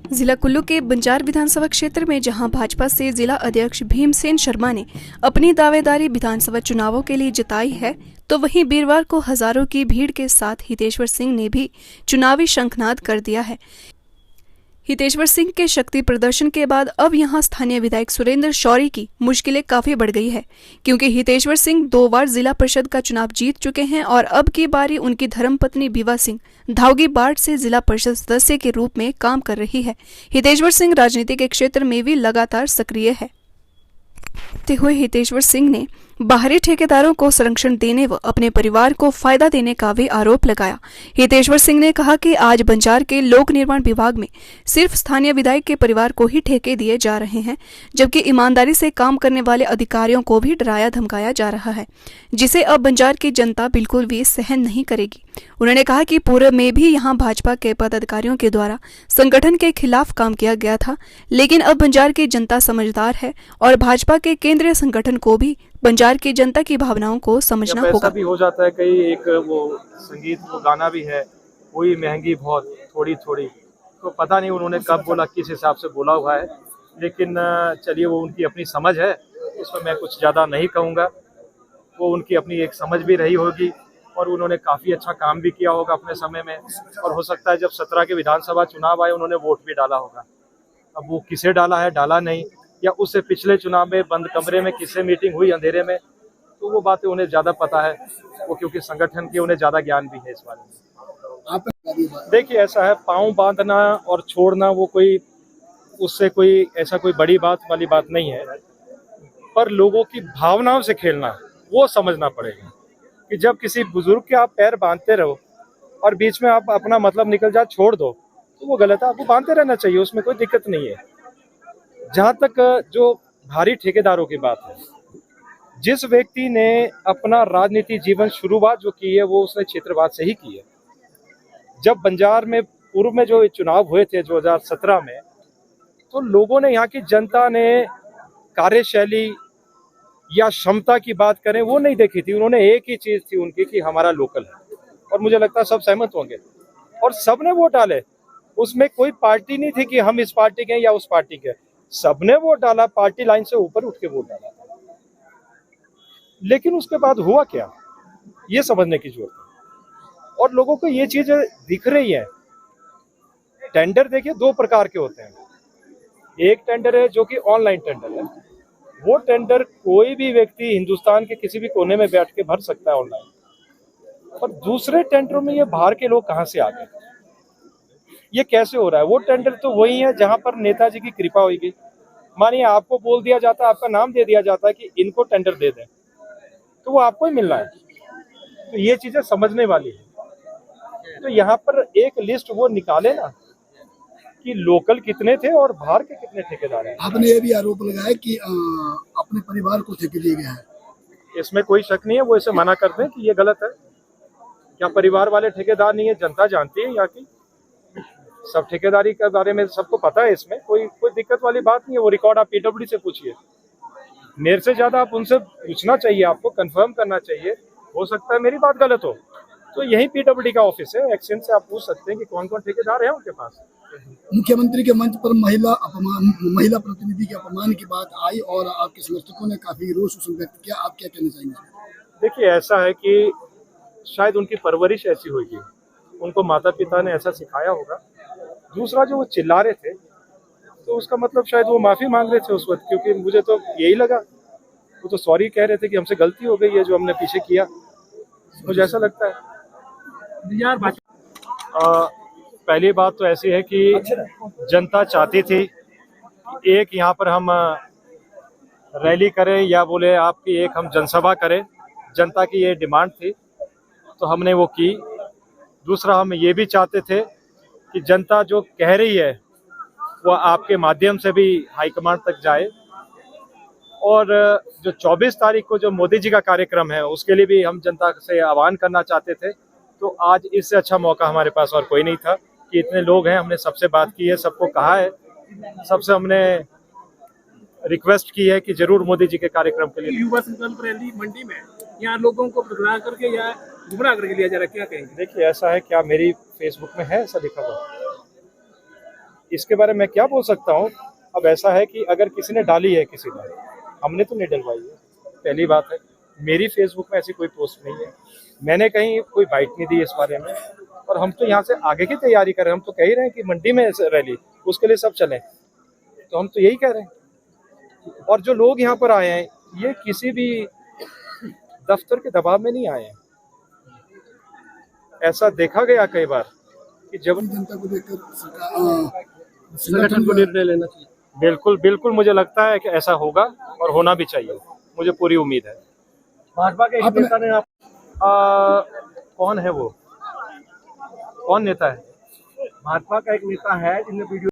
जिला कुल्लू के बंजार विधानसभा क्षेत्र में जहां भाजपा से जिला अध्यक्ष भीमसेन शर्मा ने अपनी दावेदारी विधानसभा चुनावों के लिए जताई है, तो वहीं वीरवार को हजारों की भीड़ के साथ हितेश्वर सिंह ने भी चुनावी शंखनाद कर दिया है। हितेश्वर सिंह के शक्ति प्रदर्शन के बाद अब यहां स्थानीय विधायक सुरेंद्र शौरी की मुश्किलें काफी बढ़ गई है, क्योंकि हितेश्वर सिंह 2 बार जिला परिषद का चुनाव जीत चुके हैं और अब की बारी उनकी धर्मपत्नी बीवा सिंह धावगी बाढ़ से जिला परिषद सदस्य के रूप में काम कर रही है। हितेश्वर सिंह राजनीति के क्षेत्र में भी लगातार सक्रिय है। हुए हितेश्वर सिंह ने बाहरी ठेकेदारों को संरक्षण देने व अपने परिवार को फायदा देने का भी आरोप लगाया। हितेश्वर सिंह ने कहा कि आज बंजार के लोक निर्माण विभाग में सिर्फ स्थानीय विधायक के परिवार को ही ठेके दिए जा रहे हैं, जबकि ईमानदारी से काम करने वाले अधिकारियों को भी डराया धमकाया जा रहा है, जिसे अब बंजार की जनता बिल्कुल भी सहन नहीं करेगी। उन्होंने कहा कि पूर्व में भी यहां भाजपा के पदाधिकारियों के द्वारा संगठन के खिलाफ काम किया गया था, लेकिन अब बंजार की जनता समझदार है और भाजपा के केंद्रीय संगठन को भी बंजार की जनता की भावनाओं को समझना होगा। ऐसा भी हो जाता है कई एक वो संगीत वो गाना भी है, कोई महंगी बहुत थोड़ी थोड़ी, तो पता नहीं उन्होंने कब बोला, किस हिसाब से बोला हुआ है, लेकिन चलिए वो उनकी अपनी समझ है, उसमें मैं कुछ ज़्यादा नहीं कहूँगा। वो उनकी अपनी एक समझ भी रही होगी और उन्होंने काफ़ी अच्छा काम भी किया होगा अपने समय में, और हो सकता है जब 17 के विधानसभा चुनाव आए उन्होंने वोट भी डाला होगा। अब वो किसे डाला है डाला नहीं, या उससे पिछले चुनाव में बंद कमरे में किससे मीटिंग हुई अंधेरे में, तो वो बातें उन्हें ज़्यादा पता है, वो क्योंकि संगठन के उन्हें ज़्यादा ज्ञान भी है इस बारे में। देखिए ऐसा है, पाँव बांधना और छोड़ना वो कोई उससे कोई ऐसा कोई बड़ी बात वाली बात नहीं है, पर लोगों की भावनाओं से खेलना वो समझना पड़ेगा कि जब किसी बुजुर्ग के आप पैर बांधते रहो और बीच में आप अपना मतलब निकल जाए छोड़ दो, तो वो गलत है। आपको बांधते रहना चाहिए, उसमें कोई दिक्कत नहीं है। जहाँ तक जो भारी ठेकेदारों की बात है, जिस व्यक्ति ने अपना राजनीति जीवन शुरुआत जो की है वो उसने क्षेत्रवाद से ही की है। जब बंजार में पूर्व में जो चुनाव हुए थे 2017 में, तो लोगों ने, यहाँ की जनता ने कार्यशैली या क्षमता की बात करें वो नहीं देखी थी। उन्होंने एक ही चीज थी उनकी कि हमारा लोकल है, और मुझे लगता है सब सहमत होंगे, और सबने वोट डाले। उसमें कोई पार्टी नहीं थी कि हम इस पार्टी के हैं या उस पार्टी के, सबने वोट डाला, पार्टी लाइन से ऊपर उठ के वोट डाला। लेकिन उसके बाद हुआ क्या, ये समझने की जरूरत है, और लोगों को ये चीज दिख रही है। टेंडर देखिए 2 प्रकार के होते हैं। एक टेंडर है जो कि ऑनलाइन टेंडर है, वो टेंडर कोई भी व्यक्ति हिंदुस्तान के किसी भी कोने में बैठ के भर सकता है ऑनलाइन। और दूसरे टेंडरों में ये बाहर के लोग कहाँ से आ गए, ये कैसे हो रहा है? वो टेंडर तो वही है जहां पर नेताजी की कृपा होगी। मानिए आपको बोल दिया जाता है, आपका नाम दे दिया जाता है कि इनको टेंडर दे दें, तो वो आपको ही मिलना है। तो ये चीजें समझने वाली है। तो यहाँ पर एक लिस्ट वो निकाले ना कि लोकल कितने थे और बाहर के कितने ठेकेदार हैं। आपने ये भी आरोप लगाया कि अपने परिवार को ठेके दिए गए हैं। इसमें कोई शक नहीं है, वो इसे मना कर दें कि ये गलत है। क्या परिवार वाले ठेकेदार नहीं है? जनता जानती है, यहाँ की सब ठेकेदारी के बारे में सबको पता है। इसमें कोई दिक्कत वाली बात नहीं है। वो रिकॉर्ड आप पीडब्ल्यूडी से पूछिए, मेरे से ज्यादा आप उनसे पूछना चाहिए, आपको कंफर्म करना चाहिए। हो सकता है मेरी बात गलत हो, तो यही पीडब्ल्यूडी का ऑफिस है, एक्सचेंज से आप पूछ सकते हैं कि कौन कौन ठेकेदार है उनके पास। मुख्यमंत्री के मंच पर महिला प्रतिनिधि के अपमान की बात आई और आपके समर्थकों ने काफी रोष व्यक्त किया, आप क्या कहना चाहेंगे? देखिए ऐसा है कि शायद उनकी परवरिश ऐसी होगी, उनको माता पिता ने ऐसा सिखाया होगा। दूसरा जो वो चिल्ला रहे थे, तो उसका मतलब शायद वो माफी मांग रहे थे उस वक्त, क्योंकि मुझे तो यही लगा। वो तो सॉरी कह रहे थे कि हमसे गलती हो गई है जो हमने पीछे किया, मुझे ऐसा लगता है। यार पहली बात तो ऐसी है कि जनता चाहती थी एक यहाँ पर हम रैली करें या बोले आपकी एक हम जनसभा करें, जनता की ये डिमांड थी, तो हमने वो की। दूसरा हम ये भी चाहते थे कि जनता जो कह रही है वो आपके माध्यम से भी हाईकमांड तक जाए, और जो 24 तारीख को जो मोदी जी का कार्यक्रम है उसके लिए भी हम जनता से आह्वान करना चाहते थे। तो आज इससे अच्छा मौका हमारे पास और कोई नहीं था कि इतने लोग हैं, हमने सबसे बात की है, सबको कहा है, सबसे हमने रिक्वेस्ट की है कि जरूर मोदी जी के कार्यक्रम के लिए। युवा संकल्प रैली मंडी में यहाँ लोगों को प्रताड़ना करके या गुमराह करके लिया जा रहा है, क्या कहेंगे? देखिए ऐसा है, क्या मेरी फेसबुक में है ऐसा लिखा हुआ? इसके बारे में मैं क्या बोल सकता हूँ। अब ऐसा है कि अगर किसी ने डाली है, किसी ने, हमने तो नहीं डलवाई है, पहली बात है। मेरी फेसबुक में ऐसी कोई पोस्ट नहीं है, मैंने कहीं कोई बाइट नहीं दी इस बारे में, और हम तो यहाँ से आगे की तैयारी कर रहे हैं। हम तो कह ही रहे हैं कि मंडी में रैली, उसके लिए सब चलें, तो हम तो यही कह रहे हैं। और जो लोग यहाँ पर आए हैं, ये किसी भी दफ्तर के दबाव में नहीं आए हैं। ऐसा देखा गया कई बार कि जब जनता को देखकर संगठन को निर्णय लेना चाहिए। बिल्कुल बिल्कुल मुझे लगता है कि ऐसा होगा और होना भी चाहिए, मुझे पूरी उम्मीद है। भाजपा के एक आपने- नेता ने आप कौन है वो, कौन नेता है? भाजपा का एक नेता है जिन्हें वीडियो